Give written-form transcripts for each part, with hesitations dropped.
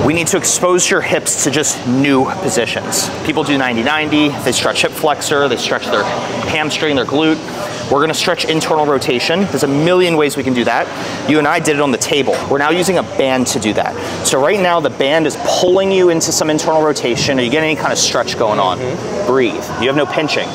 we need to expose your hips to just new positions. People do 90-90, they stretch hip flexor, they stretch their hamstring, their glute. We're gonna stretch internal rotation. There's a million ways we can do that. You and I did it on the table. We're now using a band to do that. So right now the band is pulling you into some internal rotation. Are you getting any kind of stretch going on? Breathe. You have no pinching.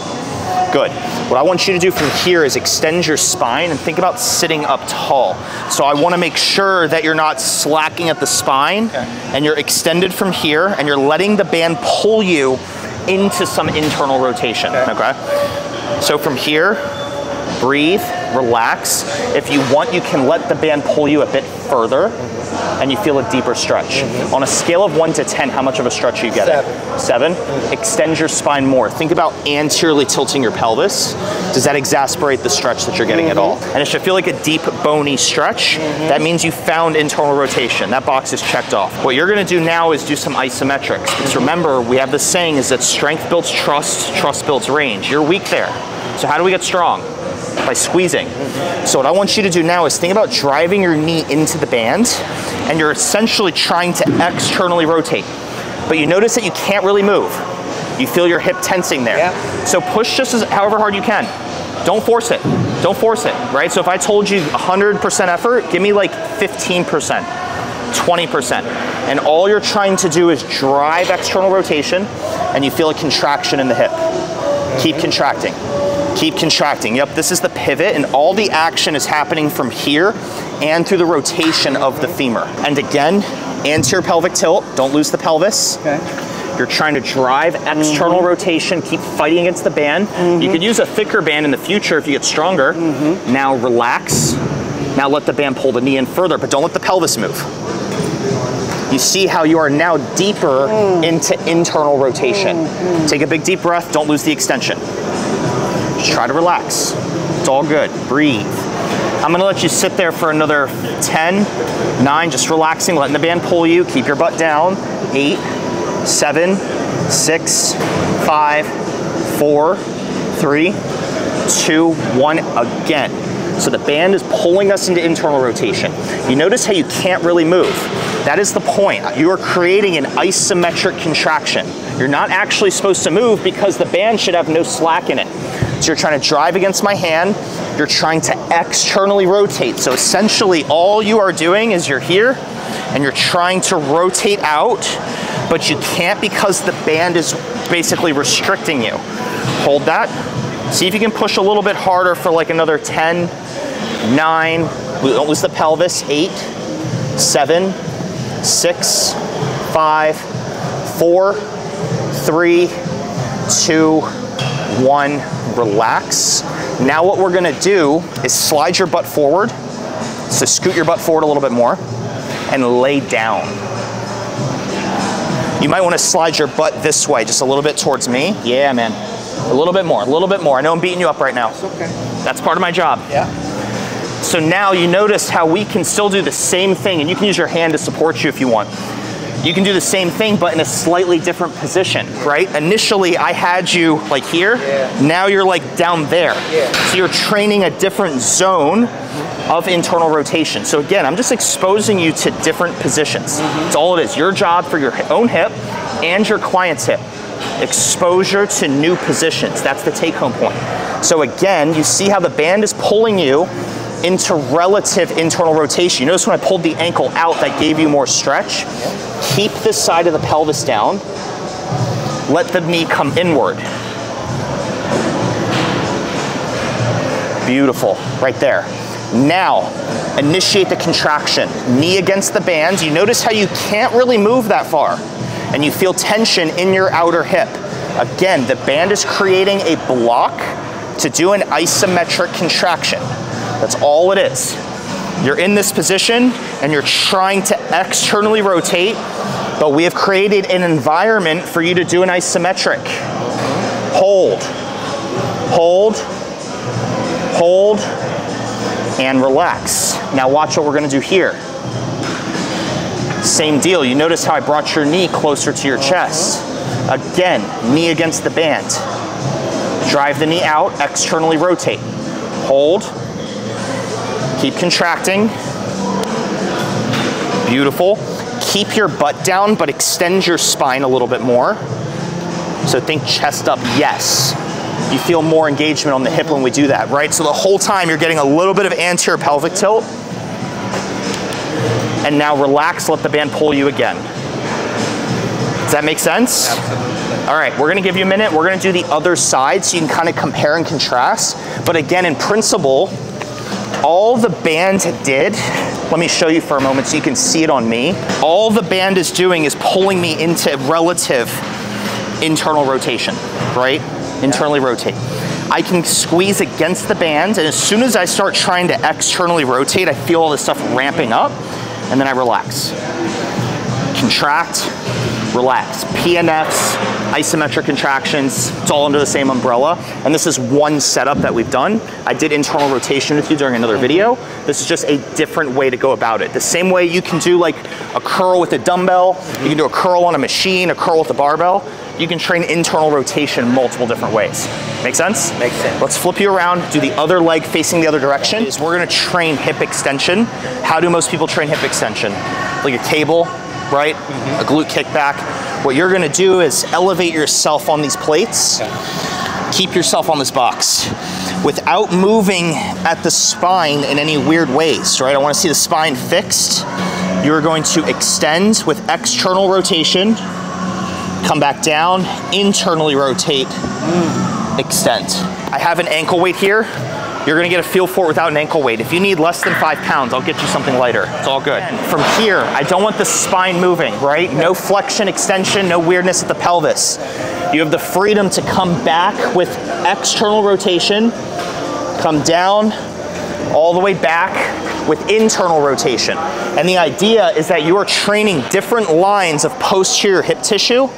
Good. What I want you to do from here is extend your spine and think about sitting up tall. So I want to make sure that you're not slacking at the spine and you're extended from here and you're letting the band pull you into some internal rotation, okay? So from here, breathe, relax. If you want, you can let the band pull you a bit further and you feel a deeper stretch. On a scale of 1 to 10, how much of a stretch are you getting? 7. Extend your spine more. Think about anteriorly tilting your pelvis. Does that exasperate the stretch that you're getting at all? And it should feel like a deep, bony stretch. That means you found internal rotation. That box is checked off. What you're gonna do now is do some isometrics. Because remember, we have this saying is that strength builds trust, trust builds range. You're weak there. So how do we get strong? By squeezing. So what I want you to do now is think about driving your knee into the band and you're essentially trying to externally rotate. But you notice that you can't really move. You feel your hip tensing there. So push just however hard you can. Don't force it. Don't force it, right? So if I told you 100% effort, give me like 15%, 20%. And all you're trying to do is drive external rotation and you feel a contraction in the hip. Keep contracting. Keep contracting. Yep, this is the pivot and all the action is happening from here and through the rotation of the femur. And again, anterior pelvic tilt, don't lose the pelvis. You're trying to drive external rotation, keep fighting against the band. You could use a thicker band in the future if you get stronger. Now relax. Now let the band pull the knee in further, but don't let the pelvis move. You see how you are now deeper into internal rotation. Take a big deep breath, don't lose the extension. Just try to relax. It's all good. Breathe. I'm gonna let you sit there for another 10, 9, just relaxing, letting the band pull you. Keep your butt down. 8, 7, 6, 5, 4, 3, 2, 1, again. So the band is pulling us into internal rotation. You notice how you can't really move. That is the point. You are creating an isometric contraction. You're not actually supposed to move because the band should have no slack in it. So you're trying to drive against my hand, you're trying to externally rotate. So essentially all you are doing is you're here and you're trying to rotate out, but you can't because the band is basically restricting you. Hold that. See if you can push a little bit harder for like another 10, 9, don't lose the pelvis, 8, 7, 6, 5, 4, 3, 2, 1, relax. Now what we're gonna do is slide your butt forward. So scoot your butt forward a little bit more and lay down. You might wanna slide your butt this way, just a little bit towards me. Yeah, man. A little bit more, a little bit more. I know I'm beating you up right now. It's okay. That's part of my job. Yeah. So now you notice how we can still do the same thing, and you can use your hand to support you if you want. You can do the same thing, but in a slightly different position, right? Initially, I had you like here. Now you're like down there. So you're training a different zone of internal rotation. So again, I'm just exposing you to different positions. That's all it is. Your job for your own hip and your client's hip. Exposure to new positions. That's the take-home point. So again, you see how the band is pulling you into relative internal rotation. You notice when I pulled the ankle out, that gave you more stretch. Keep this side of the pelvis down. Let the knee come inward. Beautiful, right there. Now, initiate the contraction. Knee against the band. You notice how you can't really move that far, and you feel tension in your outer hip. Again, the band is creating a block to do an isometric contraction. That's all it is. You're in this position and you're trying to externally rotate, but we have created an environment for you to do an isometric. Hold, hold, hold, and relax. Now watch what we're gonna do here. Same deal. You notice how I brought your knee closer to your chest. Again, knee against the band. Drive the knee out, externally rotate. Hold. Keep contracting. Beautiful. keep your butt down, but extend your spine a little bit more. So think chest up, yes. You feel more engagement on the hip when we do that, right? So the whole time you're getting a little bit of anterior pelvic tilt. And now relax, let the band pull you again. Does that make sense? Absolutely. All right, we're gonna give you a minute. We're gonna do the other side so you can kind of compare and contrast. But again, in principle, all the band did, let me show you for a moment so you can see it on me. All the band is doing is pulling me into relative internal rotation, right? Internally rotate. I can squeeze against the band, and as soon as I start trying to externally rotate, I feel all this stuff ramping up, and then I relax. Contract, relax. PNFs, isometric contractions, it's all under the same umbrella. And this is one setup that we've done. I did internal rotation with you during another video. This is just a different way to go about it. The same way you can do like a curl with a dumbbell, you can do a curl on a machine, a curl with a barbell. You can train internal rotation multiple different ways. Make sense? Makes sense. Let's flip you around, do the other leg facing the other direction. We're gonna train hip extension. How do most people train hip extension? Like a cable, right? A glute kickback. What you're gonna do is elevate yourself on these plates. Keep yourself on this box without moving at the spine in any weird ways, right? I wanna see the spine fixed. You're going to extend with external rotation. Come back down, internally rotate, extend. I have an ankle weight here. You're gonna get a feel for it without an ankle weight. If you need less than 5 pounds, I'll get you something lighter. It's all good. From here, I don't want the spine moving, right? No flexion, extension, no weirdness at the pelvis. You have the freedom to come back with external rotation, come down, all the way back with internal rotation. And the idea is that you are training different lines of posterior hip tissue,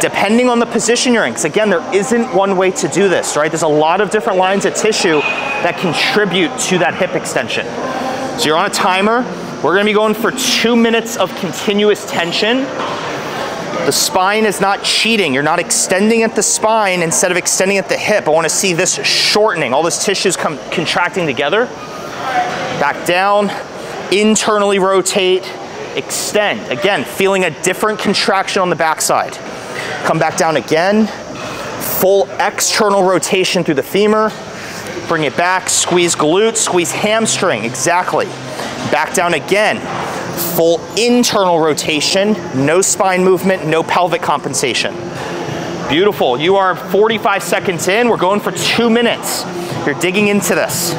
depending on the position you're in. Because again, there isn't one way to do this, right? There's a lot of different lines of tissue that contribute to that hip extension. So you're on a timer. We're gonna be going for 2 minutes of continuous tension. The spine is not cheating. You're not extending at the spine instead of extending at the hip. I wanna see this shortening. All this tissue's contracting together. Back down, internally rotate, extend. Again, feeling a different contraction on the backside. Come back down again. Full external rotation through the femur. Bring it back, squeeze glute, squeeze hamstring, exactly. Back down again. Full internal rotation, no spine movement, no pelvic compensation. Beautiful, you are 45 seconds in. We're going for 2 minutes. You're digging into this.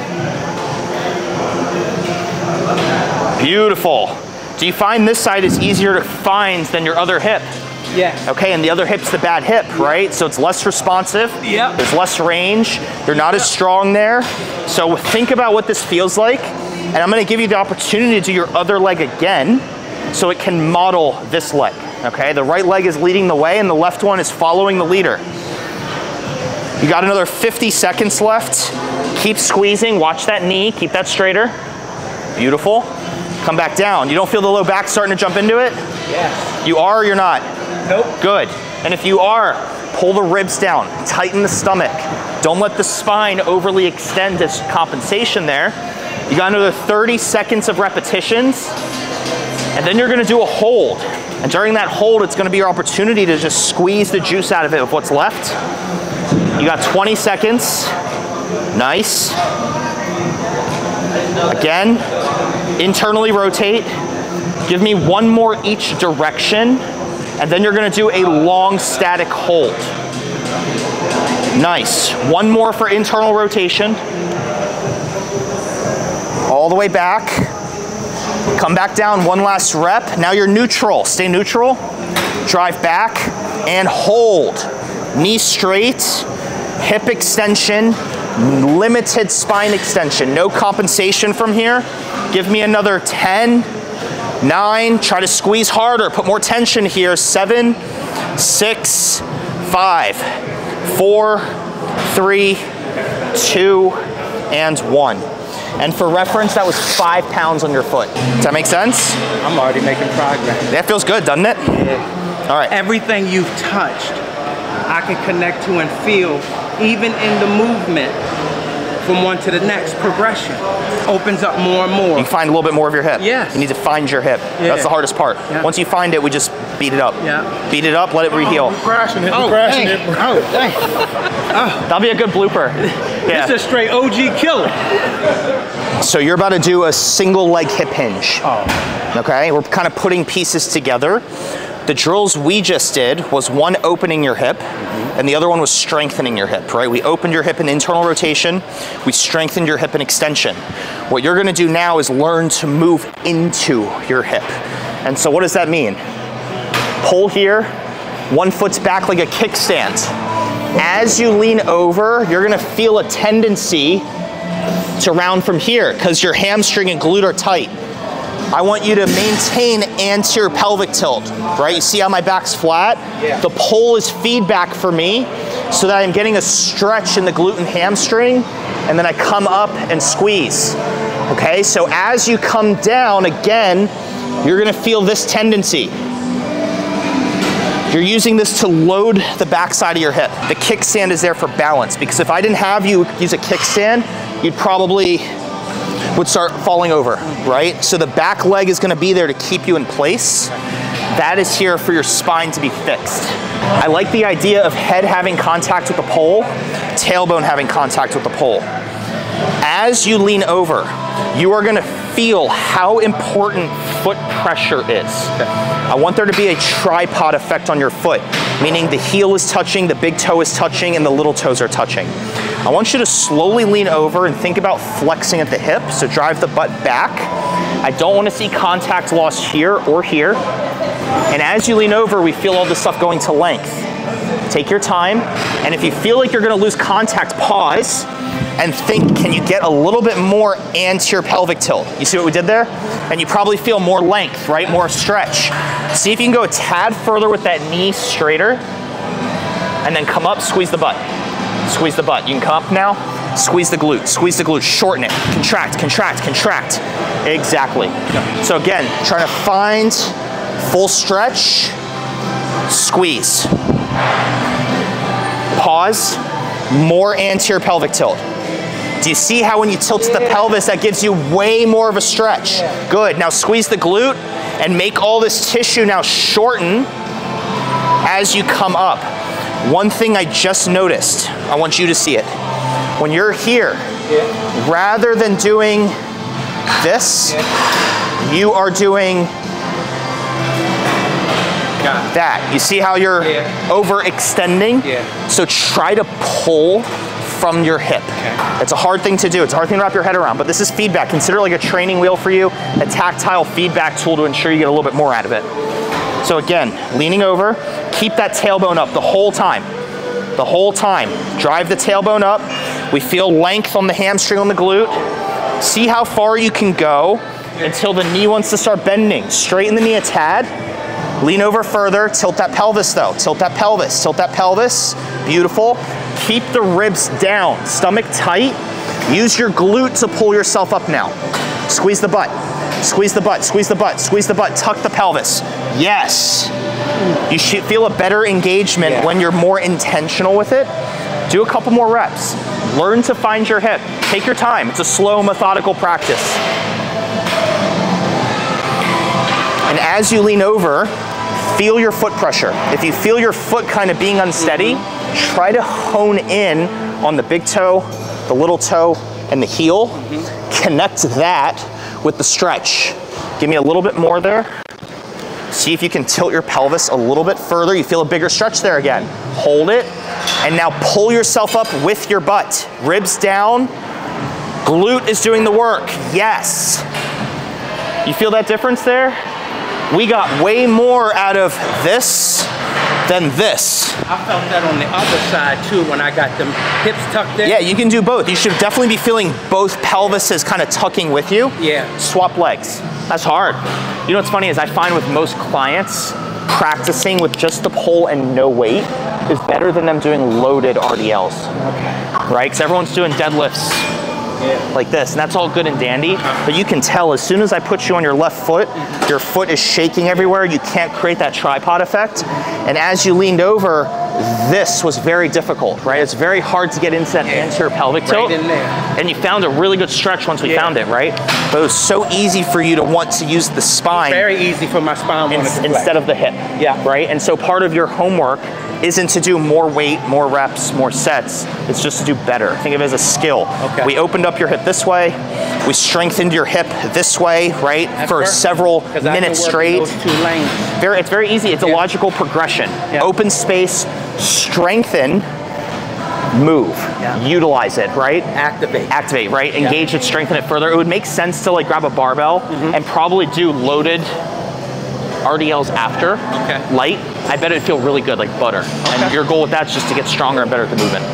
Beautiful. Do you find this side is easier to find than your other hip? Yeah. Okay, and the other hip's the bad hip, right? So it's less responsive. Yep. There's less range. You're not as strong there. So think about what this feels like, and I'm gonna give you the opportunity to do your other leg again so it can model this leg, okay? The right leg is leading the way and the left one is following the leader. You got another 50 seconds left. Keep squeezing, watch that knee, keep that straighter. Beautiful. Come back down. You don't feel the low back starting to jump into it? Yes. You are or you're not? Nope. Good. And if you are, pull the ribs down, tighten the stomach. Don't let the spine overly extend as compensation there. You got another 30 seconds of repetitions, and then you're gonna do a hold. And during that hold, it's gonna be your opportunity to just squeeze the juice out of it with what's left. You got 20 seconds. Nice. Again, internally rotate. Give me one more each direction, and then you're gonna do a long static hold. Nice. One more for internal rotation. All the way back. Come back down, one last rep. Now you're neutral. Stay neutral. Drive back and hold. Knee straight, hip extension, limited spine extension. No compensation from here. Give me another 10, 9, try to squeeze harder, put more tension here. 7, 6, 5, 4, 3, 2, and 1. And for reference, that was 5 pounds on your foot. Does that make sense? I'm already making progress. That feels good, doesn't it? Yeah. All right. Everything you've touched, I can connect to and feel, even in the movement. from one to the next progression. Opens up more and more. You find a little bit more of your hip. Yes. You need to find your hip. Yeah. That's the hardest part. Yeah. Once you find it, we just beat it up. Yeah. Beat it up, let it reheal. Crashing it, Oh, crashing dang. it. Oh, dang. That'll be a good blooper. Yeah. This is a straight OG killer. So you're about to do a single leg hip hinge. Oh. Okay, we're kind of putting pieces together. The drills we just did was one opening your hip, and the other one was strengthening your hip, right? We opened your hip in internal rotation, we strengthened your hip in extension. What you're gonna do now is learn to move into your hip. And so what does that mean? Pull here, one foot's back like a kickstand. As you lean over, you're gonna feel a tendency to round from here because your hamstring and glute are tight. I want you to maintain anterior pelvic tilt, right? You see how my back's flat? Yeah. The pull is feedback for me so that I'm getting a stretch in the glute and hamstring, and then I come up and squeeze. Okay, so as you come down, again, you're gonna feel this tendency. You're using this to load the backside of your hip. The kickstand is there for balance, because if I didn't have you use a kickstand, you'd probably would start falling over, right? So the back leg is gonna be there to keep you in place. That is here for your spine to be fixed. I like the idea of head having contact with the pole, tailbone having contact with the pole. As you lean over, you are gonna feel how important foot pressure is. I want there to be a tripod effect on your foot, meaning the heel is touching, the big toe is touching, and the little toes are touching. I want you to slowly lean over and think about flexing at the hip, so drive the butt back. I don't want to see contact loss here or here. And as you lean over, we feel all this stuff going to length. Take your time, and if you feel like you're gonna lose contact, pause and think, can you get a little bit more anterior pelvic tilt? You see what we did there? And you probably feel more length, right? More stretch. See if you can go a tad further with that knee straighter, and then come up, squeeze the butt. Squeeze the butt. You can come up now, squeeze the glute, shorten it, contract, contract, contract. Exactly. So again, trying to find full stretch, squeeze. Pause, more anterior pelvic tilt. Do you see how when you tilt the pelvis, that gives you way more of a stretch? Good, now squeeze the glute and make all this tissue now shorten as you come up. One thing I just noticed, I want you to see it. When you're here, rather than doing this, you are doing that. You see how you're overextending? So try to pull from your hip. It's a hard thing to do. It's a hard thing to wrap your head around, but this is feedback. Consider it like a training wheel for you, a tactile feedback tool to ensure you get a little bit more out of it. So again, leaning over, keep that tailbone up the whole time. The whole time. Drive the tailbone up. We feel length on the hamstring on the glute. See how far you can go until the knee wants to start bending. Straighten the knee a tad. Lean over further. Tilt that pelvis though. Tilt that pelvis. Tilt that pelvis. Beautiful. Keep the ribs down. Stomach tight. Use your glute to pull yourself up now. Squeeze the butt. Squeeze the butt, squeeze the butt, squeeze the butt, tuck the pelvis. Yes. You should feel a better engagement when you're more intentional with it. Do a couple more reps. Learn to find your hip. Take your time. It's a slow, methodical practice. And as you lean over, feel your foot pressure. If you feel your foot kind of being unsteady, try to hone in on the big toe, the little toe, and the heel. Connect that with the stretch. Give me a little bit more there. See if you can tilt your pelvis a little bit further. You feel a bigger stretch there again. Hold it, and now pull yourself up with your butt. Ribs down, glute is doing the work. Yes. You feel that difference there? We got way more out of this than this. I felt that on the other side too when I got them hips tucked in. Yeah, you can do both. You should definitely be feeling both pelvises kind of tucking with you. Yeah. Swap legs. That's hard. You know what's funny is I find with most clients, practicing with just the pole and no weight is better than them doing loaded RDLs. Okay. Right? Because everyone's doing deadlifts like this, and that's all good and dandy, but you can tell as soon as I put you on your left foot, your foot is shaking everywhere. You can't create that tripod effect. And as you leaned over, this was very difficult, right? It's very hard to get into that anterior pelvic tilt. Right in there. And you found a really good stretch once we found it, right? But it was so easy for you to want to use the spine. Very easy for my spine instead of the hip, right? And so part of your homework isn't to do more weight, more reps, more sets. It's just to do better. Think of it as a skill. Okay. We opened up your hip this way. We strengthened your hip this way, right? For several minutes straight. Those 2 lanes. It's very easy. It's a logical progression. Open space, strengthen, move, utilize it, right? Activate, right? Engage it, strengthen it further. It would make sense to like grab a barbell and probably do loaded RDLs after, light. I bet it'd feel really good, like butter. And your goal with that is just to get stronger and better at the movement.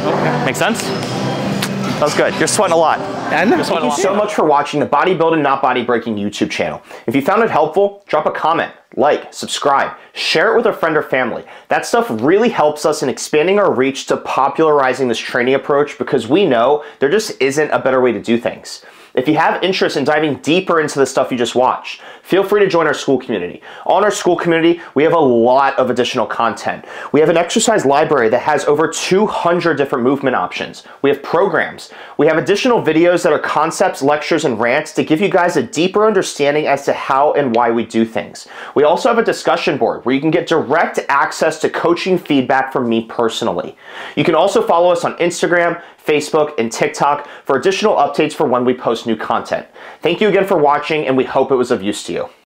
Make sense? That was good. You're sweating a lot. I know. Thank you so much for watching the Bodybuilding Not Body Breaking YouTube channel. If you found it helpful, drop a comment, like, subscribe, share it with a friend or family. That stuff really helps us in expanding our reach to popularizing this training approach, because we know there just isn't a better way to do things. If you have interest in diving deeper into the stuff you just watched, feel free to join our school community. On our school community, we have a lot of additional content. We have an exercise library that has over 200 different movement options. We have programs. We have additional videos that are concepts, lectures, and rants to give you guys a deeper understanding as to how and why we do things. We also have a discussion board where you can get direct access to coaching feedback from me personally. You can also follow us on Instagram, Facebook, and TikTok for additional updates for when we post new content. Thank you again for watching, and we hope it was of use to you.